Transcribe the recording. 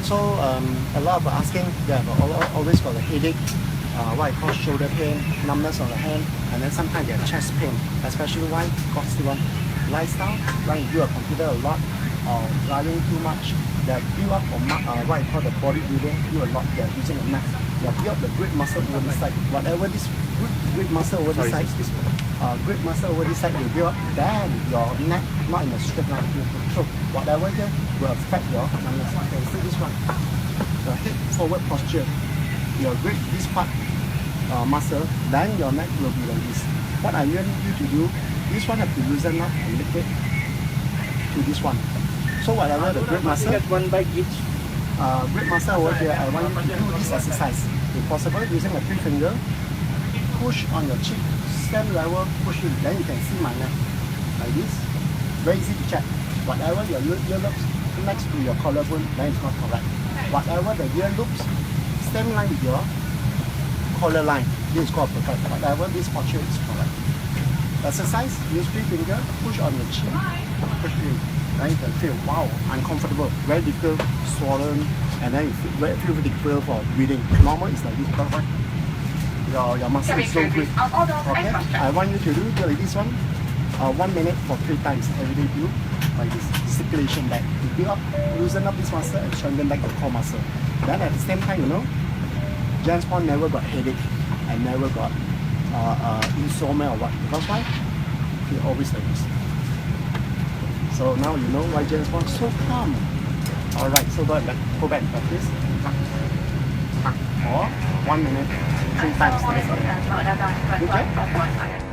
So a lot of asking, they have always got a headache, what I call shoulder pain, numbness on the hand, and then sometimes they have chest pain, especially why? Because lifestyle, when you do a computer a lot, or lying too much, they build up on what I call the bodybuilding, do a lot, they're using a mat. They build up the great muscle over this side. Whatever this great muscle over this side, great muscle over this side will build up, then your neck not in a straight line. So whatever here will affect your numbness. Okay, see this one. The head forward posture, your great this part muscle, then your neck will be like this. What I want you to do, this one have to loosen up and lift it to this one. So whatever the great muscle, one by each. Great muscle over here, I want you to do this exercise. If possible, using a 3 finger, push on your cheek, same level, push in, then you can see my neck, like this. Very easy to check. Whatever your ear loops next to your collarbone, then it's not correct. Whatever the ear loops, same line with your collar line, this is called perfect. Whatever this posture is correct. Exercise, use 3 finger, push on your chin, push in. Then you can feel, wow, uncomfortable, very difficult, swollen, and then you feel very difficult for breathing. Normal is like this, perfect. Your muscle is so good. Okay, I want you to do like this one, 1 minute for 3 times every day. Do like this circulation back. You build up, loosen up this muscle and strengthen back the core muscle. Then at the same time, you know, James Bond never got headache and never got insomnia or what. Because why? He always like this. So now you know why James Bond is so calm. Alright, so go back and practice. Or 1 minute, 3 times. Good job.